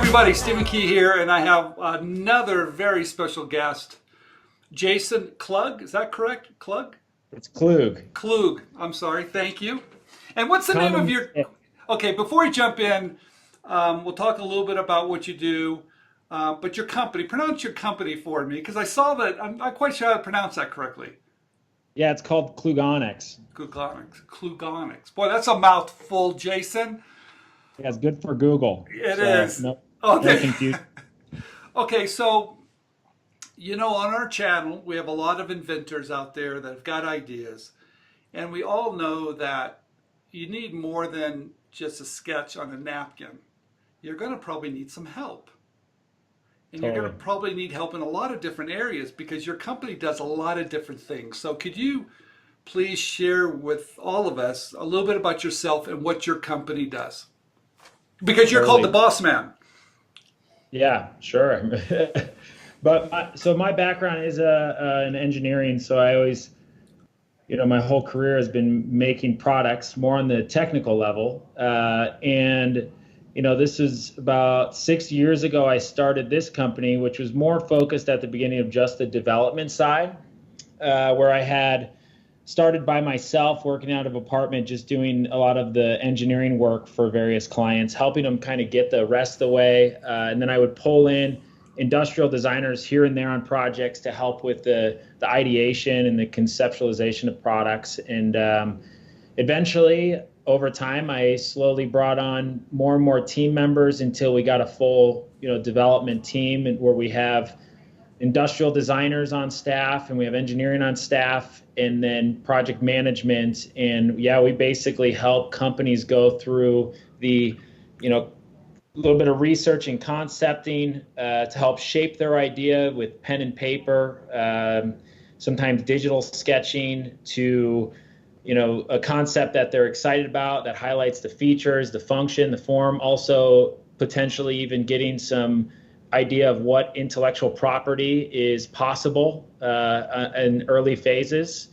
everybody, Stephen Key here, and I have another very special guest, Jason Klug. Is that correct? Klug? It's Klug. Klug. I'm sorry. Thank you. And what's the name of Common. your? Okay, before we jump in, we'll talk a little bit about what you do, but your company. Pronounce your company for me, because I saw that. I'm not quite sure how to pronounce that correctly. Yeah, it's called Klugonyx. Klugonyx. Klugonyx. Boy, that's a mouthful, Jason. Yeah, it's good for Google. It So is. no, Oh, no confusion. okay, so on our channel, we have a lot of inventors out there that have got ideas, and we all know that you need more than just a sketch on a napkin. You're going to probably need some help. And you're going Totally. to probably need help in a lot of different areas because your company does a lot of different things. So could you please share with all of us a little bit about yourself and what your company does? Because you're called the Totally. boss man. Yeah, sure. So my background is in engineering. So I always, my whole career has been making products more on the technical level. This is about 6 years ago. I started this company, which was more focused at the beginning of just the development side, where I had started by myself working out of apartment, just doing a lot of the engineering work for various clients, helping them kind of get the rest of the way. And then I would pull in industrial designers here and there on projects to help with the ideation and the conceptualization of products. And eventually, over time, I slowly brought on more and more team members until we got a full, development team, and where we have industrial designers on staff and we have engineering on staff and then project management. And yeah, we basically help companies go through the, little bit of research and concepting to help shape their idea with pen and paper, sometimes digital sketching to, a concept that they're excited about that highlights the features, the function, the form, also potentially even getting some idea of what intellectual property is possible in early phases.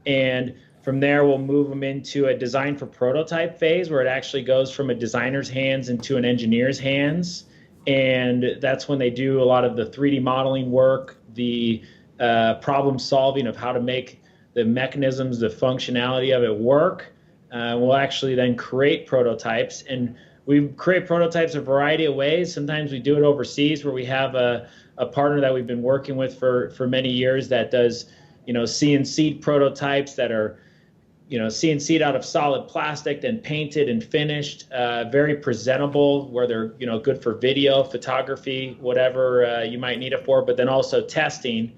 And from there, we'll move them into a design for prototype phase where it actually goes from a designer's hands into an engineer's hands. And that's when they do a lot of the 3D modeling work, the problem solving of how to make the mechanisms, the functionality of it work. We'll actually then create prototypes, and we create prototypes a variety of ways. Sometimes we do it overseas where we have a partner that we've been working with for many years that does, CNC prototypes that are, CNC'd out of solid plastic, then painted and finished, very presentable, where they're, good for video, photography, whatever you might need it for, but then also testing.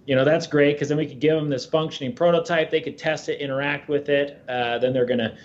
That's great because then we could give them this functioning prototype. They could test it, interact with it. Then they're going to,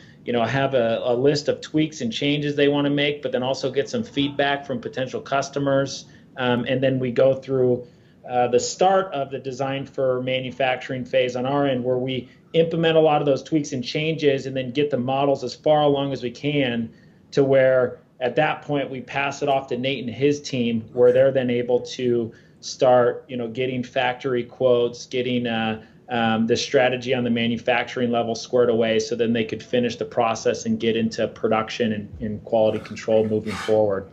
have a list of tweaks and changes they want to make, but then also get some feedback from potential customers. And then we go through the start of the design for manufacturing phase on our end, where we implement a lot of those tweaks and changes and then get the models as far along as we can to where at that point we pass it off to Nate and his team, where they're then able to start, getting factory quotes, getting the strategy on the manufacturing level squared away, so then they could finish the process and get into production and quality control moving forward.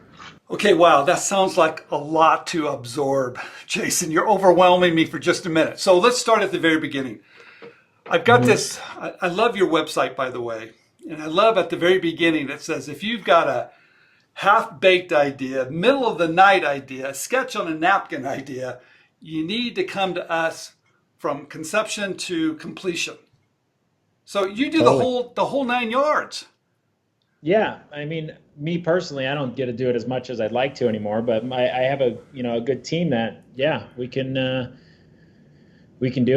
Okay, wow, that sounds like a lot to absorb. Jason, you're overwhelming me for just a minute. So let's start at the very beginning. I've got this, I love your website, by the way. And I love at the very beginning, it says, if you've got a half-baked idea, middle of the night idea, a sketch on a napkin idea, you need to come to us from conception to completion. So you do Totally. the whole 9 yards. Yeah, I mean, me personally, I don't get to do it as much as I'd like to anymore, but I have a good team that, yeah, we can do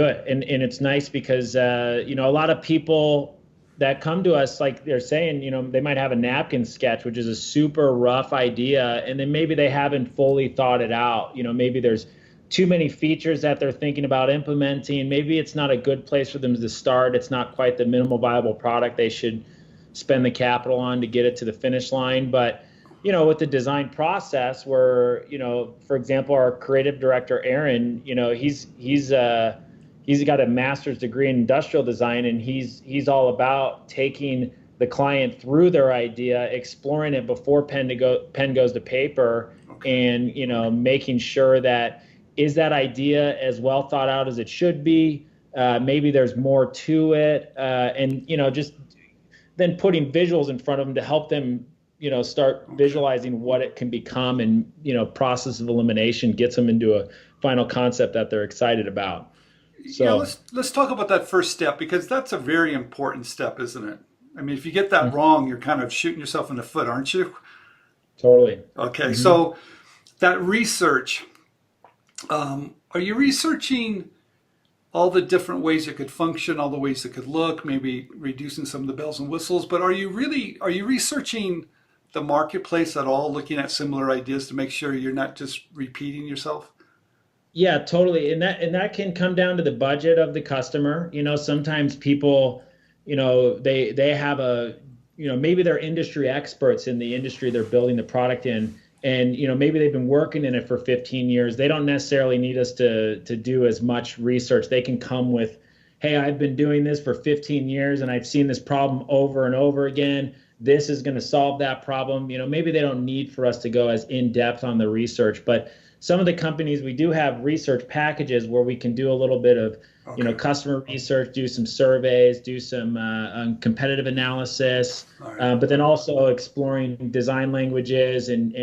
it. And it's nice because, a lot of people that come to us, like they're saying, they might have a napkin sketch, which is a super rough idea, and then maybe they haven't fully thought it out. Maybe there's too many features that they're thinking about implementing. Maybe it's not a good place for them to start. It's not quite the minimal viable product they should spend the capital on to get it to the finish line. But, with the design process where, for example, our creative director, Aaron, he's got a master's degree in industrial design, and he's all about taking the client through their idea, exploring it before pen goes to paper, and making sure that is that idea as well thought out as it should be. Maybe there's more to it, and just then putting visuals in front of them to help them start visualizing what it can become, and process of elimination gets them into a final concept that they're excited about. So yeah, let's talk about that first step, because that's a very important step, isn't it? I mean, if you get that wrong, you're kind of shooting yourself in the foot, aren't you? Totally. Okay, so that research, are you researching all the different ways it could function, all the ways it could look, maybe reducing some of the bells and whistles, but are you researching the marketplace at all, looking at similar ideas to make sure you're not just repeating yourself? Yeah, totally. And that can come down to the budget of the customer. Sometimes people, they have maybe they're industry experts in the industry they're building the product in. And, maybe they've been working in it for 15 years. They don't necessarily need us to do as much research. They can come with, hey, I've been doing this for 15 years and I've seen this problem over and over again. This is going to solve that problem. Maybe they don't need for us to go as in depth on the research, but some of the companies, we do have research packages where we can do a little bit of, customer research, do some surveys, do some competitive analysis, but then also exploring design languages and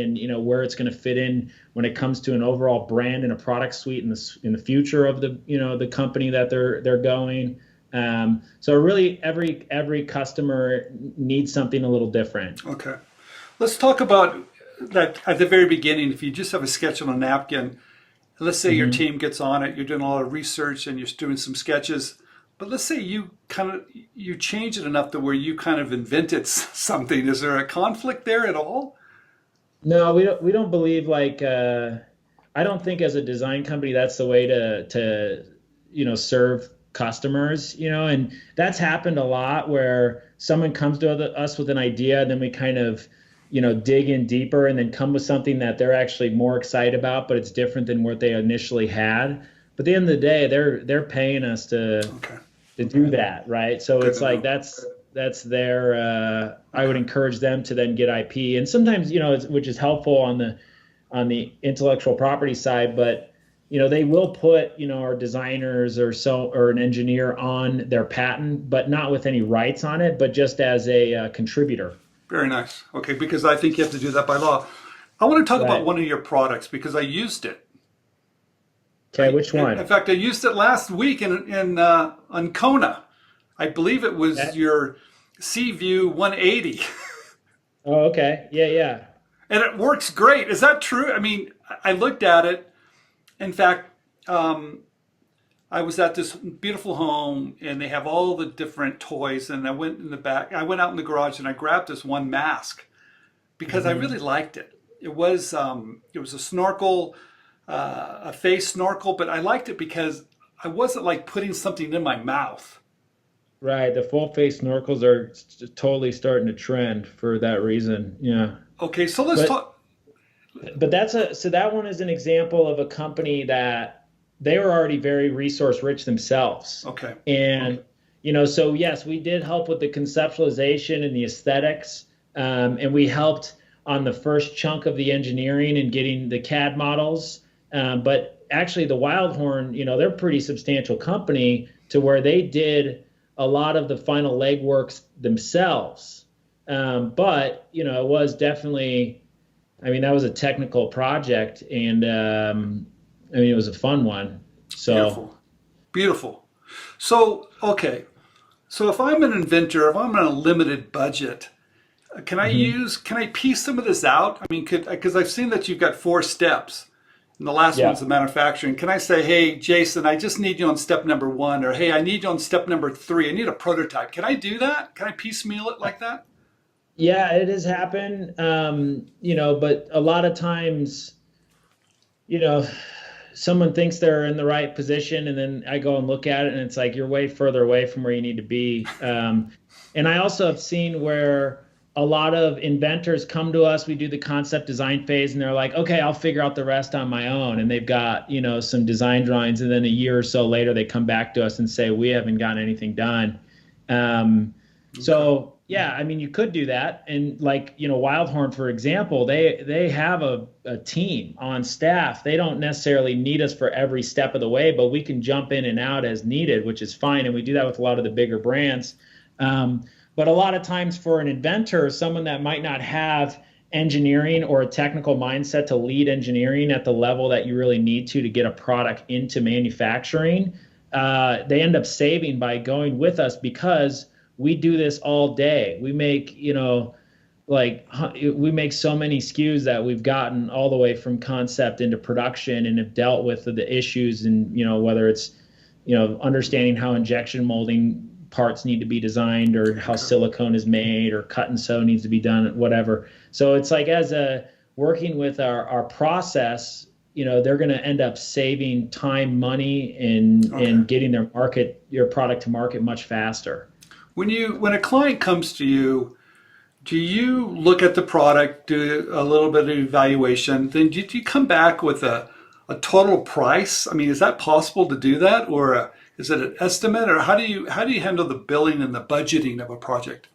where it's going to fit in when it comes to an overall brand and a product suite in the future of the company that they're going. So really every customer needs something a little different. Okay. Let's talk about that at the very beginning. If you just have a sketch on a napkin, let's say your team gets on it, you're doing a lot of research and you're doing some sketches, but let's say you change it enough to where you kind of invented something. Is there a conflict there at all? No, we don't believe I don't think as a design company that's the way to serve customers, and that's happened a lot where someone comes to us with an idea, and then we kind of dig in deeper and then come with something that they're actually more excited about, but it's different than what they initially had. But at the end of the day, they're paying us to do that, right? So it's like that's their. I would encourage them to then get IP, and sometimes which is helpful on the intellectual property side, but they will put our designers or an engineer on their patent, but not with any rights on it, but just as a contributor. Very nice. Okay, because I think you have to do that by law. I want to talk about one of your products because I used it. Okay, which one? In fact, I used it last week in Kona. I believe it was your SeaView 180. Oh, okay. Yeah. And it works great. Is that true? I mean, I looked at it. In fact, I was at this beautiful home and they have all the different toys, and I went out in the garage and I grabbed this one mask because I really liked it. It was a snorkel, a face snorkel, but I liked it because I wasn't like putting something in my mouth. Right. The full face snorkels are totally starting to trend for that reason. Yeah. Okay. So let's talk. But so that one is an example of a company that they were already very resource rich themselves. Okay. And, so yes, we did help with the conceptualization and the aesthetics. And we helped on the first chunk of the engineering and getting the CAD models. But actually the Wildhorn, they're a pretty substantial company to where they did a lot of the final legworks themselves. But, it was definitely, that was a technical project, and it was a fun one. So beautiful. So, okay. So if I'm an inventor, if I'm on a limited budget, can I piece some of this out? I mean, because I've seen that you've got 4 steps. And the last one's the manufacturing. Can I say, hey, Jason, I just need you on step number 1, or hey, I need you on step number 3. I need a prototype. Can I do that? Can I piecemeal it like that? Yeah, it has happened. But a lot of times, someone thinks they're in the right position, and then I go and look at it and it's like, you're way further away from where you need to be. And I also have seen where a lot of inventors come to us, we do the concept design phase, and they're like, okay, I'll figure out the rest on my own. And they've got, some design drawings, and then a year or so later, they come back to us and say, we haven't gotten anything done. So yeah, I mean, you could do that. And like, Wildhorn, for example, they have a team on staff. They don't necessarily need us for every step of the way, but we can jump in and out as needed, which is fine. And we do that with a lot of the bigger brands. But a lot of times for an inventor, someone that might not have engineering or a technical mindset to lead engineering at the level that you really need to get a product into manufacturing, they end up saving by going with us because we do this all day. We make, we make so many SKUs that we've gotten all the way from concept into production and have dealt with the issues, and, whether it's, understanding how injection molding parts need to be designed, or how silicone is made, or cut and sew needs to be done, whatever. So it's like, working with our process, they're going to end up saving time, money, and getting your product to market much faster. When a client comes to you, do you look at the product, do a little bit of evaluation, then do you come back with a total price? I mean, is that possible to do that, or is it an estimate, or how do you handle the billing and the budgeting of a project?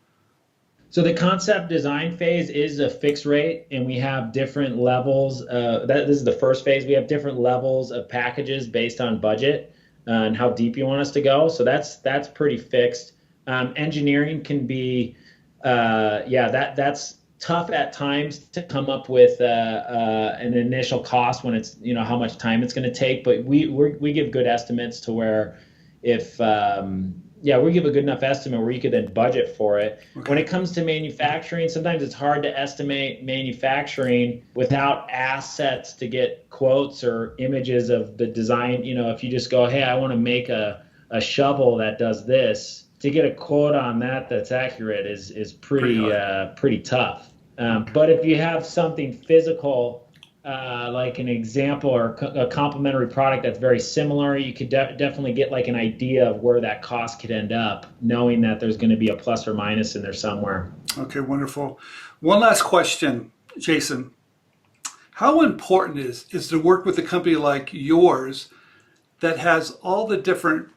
So the concept design phase is a fixed rate, and we have different levels. This is the first phase. We have different levels of packages based on budget and how deep you want us to go. So that's pretty fixed. Engineering can be, that's tough at times to come up with an initial cost when it's, how much time it's going to take. But we give good estimates to where if, we give a good enough estimate where you could then budget for it. Okay. When it comes to manufacturing, sometimes it's hard to estimate manufacturing without assets to get quotes or images of the design. If you just go, hey, I want to make a shovel that does this, to get a quote on that's accurate is pretty tough. But if you have something physical, like an example or a complementary product that's very similar, you could definitely get like an idea of where that cost could end up, knowing that there's going to be a plus or minus in there somewhere. Okay, wonderful. One last question, Jason. How important is to work with a company like yours that has all the different,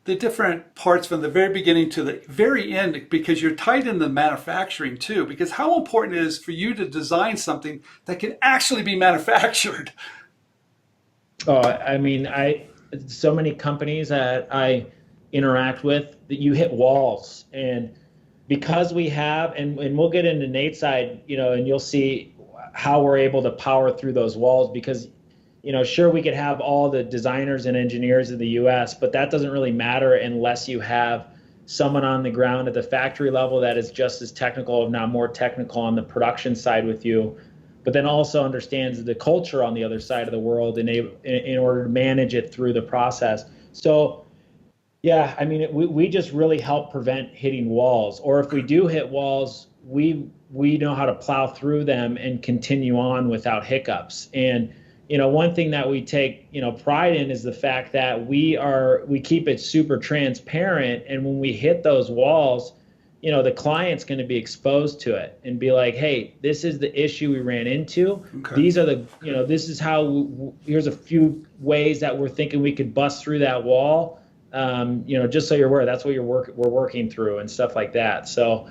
the different parts from the very beginning to the very end, because you're tied in the manufacturing too? Because how important it is for you to design something that can actually be manufactured? Oh, I mean, so many companies that I interact with, that you hit walls, and because we have, and we'll get into Nate's side, and you'll see how we're able to power through those walls, because sure, we could have all the designers and engineers in the U.S., but that doesn't really matter unless you have someone on the ground at the factory level that is just as technical, if not more technical, on the production side with you, but then also understands the culture on the other side of the world in order to manage it through the process. So, yeah, I mean, we just really help prevent hitting walls. Or if we do hit walls, we know how to plow through them and continue on without hiccups. And one thing that we take, pride in is the fact that we keep it super transparent. And when we hit those walls, the client's going to be exposed to it and be like, hey, this is the issue we ran into. Okay. These are this is how, here's a few ways that we're thinking we could bust through that wall. Just so you're aware, that's what we're working through and stuff like that. So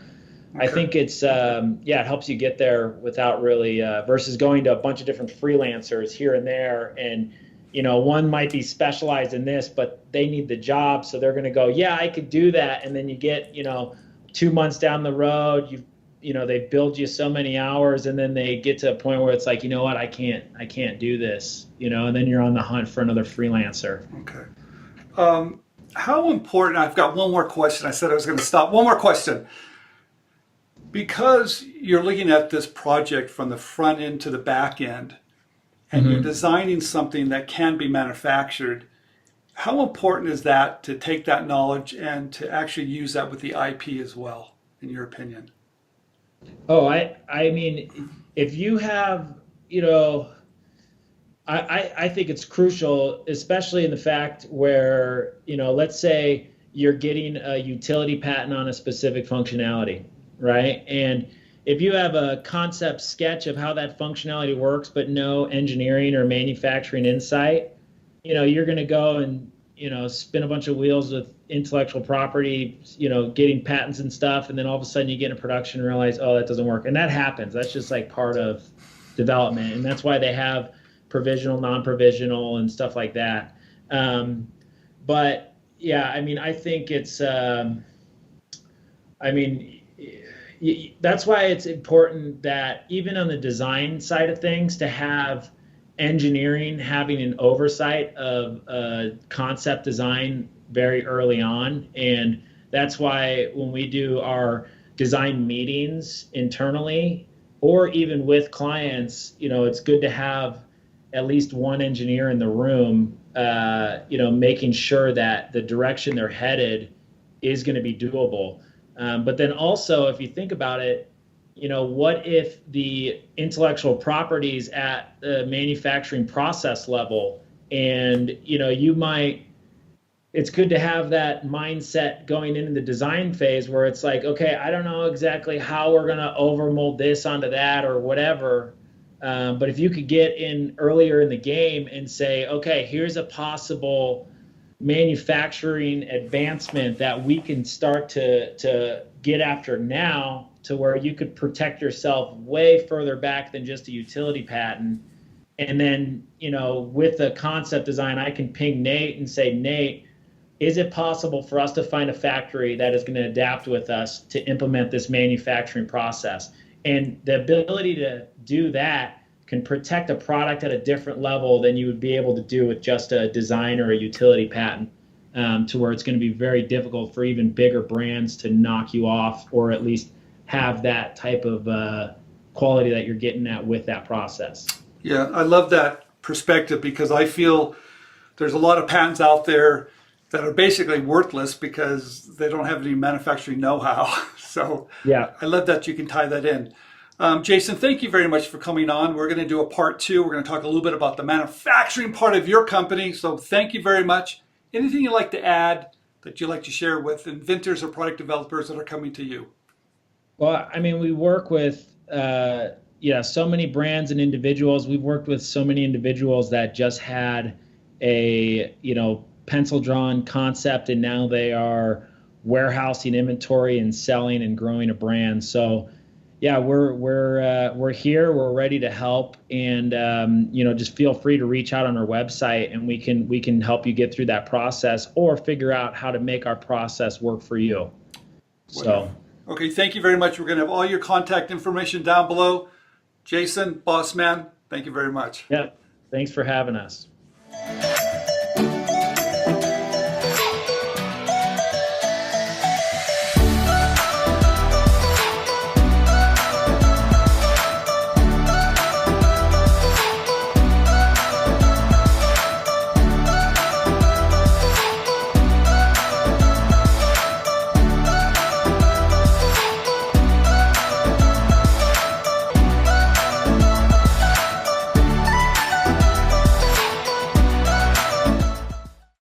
okay. I think it's, it helps you get there without really, versus going to a bunch of different freelancers here and there. And, one might be specialized in this, but they need the job. So they're going to go, yeah, I could do that. And then you get, 2 months down the road, they build you so many hours, and then they get to a point where it's like, what, I can't do this, and then you're on the hunt for another freelancer. Okay. How important, I've got one more question. I said I was going to stop. One more question. Because you're looking at this project from the front end to the back end, and you're designing something that can be manufactured, how important is that to take that knowledge and to actually use that with the IP as well, in your opinion? Oh, I mean, if you have, I think it's crucial, especially in the fact where, let's say you're getting a utility patent on a specific functionality, right? And if you have a concept sketch of how that functionality works, but no engineering or manufacturing insight, you're going to go and, spin a bunch of wheels with intellectual property, getting patents and stuff, and then all of a sudden you get into production and realize, oh, that doesn't work. And that happens. That's just like part of development, and that's why they have provisional, non-provisional, and stuff like that. But yeah, I mean, I think it's, that's why it's important that even on the design side of things, to have engineering having an oversight of concept design very early on. And that's why when we do our design meetings internally or even with clients, it's good to have at least one engineer in the room, making sure that the direction they're headed is going to be doable. But then also, if you think about it, what if the intellectual properties at the manufacturing process level, and it's good to have that mindset going into the design phase where it's like, okay, I don't know exactly how we're going to overmold this onto that or whatever. But if you could get in earlier in the game and say, okay, here's a possible manufacturing advancement that we can start to get after now, to where you could protect yourself way further back than just a utility patent. And then, with the concept design, I can ping Nate and say, Nate, is it possible for us to find a factory that is going to adapt with us to implement this manufacturing process? And the ability to do that can protect a product at a different level than you would be able to do with just a design or a utility patent, to where it's going to be very difficult for even bigger brands to knock you off, or at least have that type of quality that you're getting at with that process. Yeah, I love that perspective, because I feel there's a lot of patents out there that are basically worthless because they don't have any manufacturing know-how. So yeah, I love that you can tie that in. Jason, thank you very much for coming on. We're going to do a part 2. We're going to talk a little bit about the manufacturing part of your company. So thank you very much. Anything you'd like to add that you'd like to share with inventors or product developers that are coming to you? Well, I mean, we work with so many brands and individuals. We've worked with so many individuals that just had a pencil drawn concept, and now they are warehousing inventory and selling and growing a brand. So yeah, we're here. We're ready to help, and just feel free to reach out on our website, and we can help you get through that process or figure out how to make our process work for you. So. Okay, thank you very much. We're going to have all your contact information down below. Jason, boss man, thank you very much. Yeah, thanks for having us.